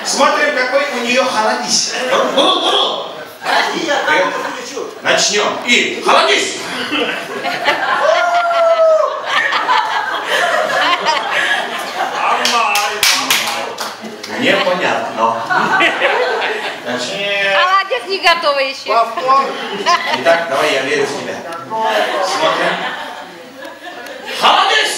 Смотрим, какой у нее холодись. Бурул. Начнем. И холодись. Непонятно. Холодец не готова еще. Итак, давай, я верю в тебя. Смотрим. Холодись!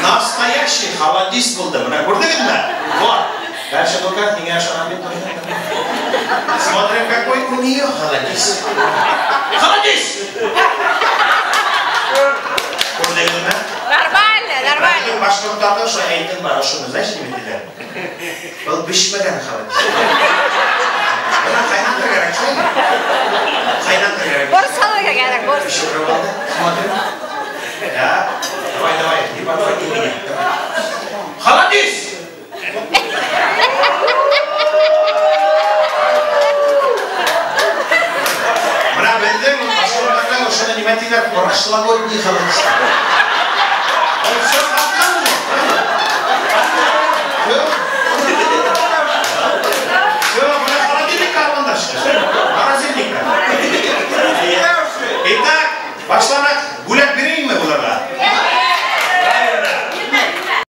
Настоящий холодись был, да, видно? Вот. Дальше ну-ка, не смотрим, какой у нее холодись. Холодись! Нормально. Башкорттарда ошо айтым бар, ошону знаешь неме делер? Ол бишмеген холодись. Бuna kaynatır gerek değil mi? Kaynatır gerek. Борсалга керек, борс. Смотрим. Да. Давай, не подводи меня. Холодись! Мына бендер, башкорттарда ошону неме делер? Прошлогодний холодись.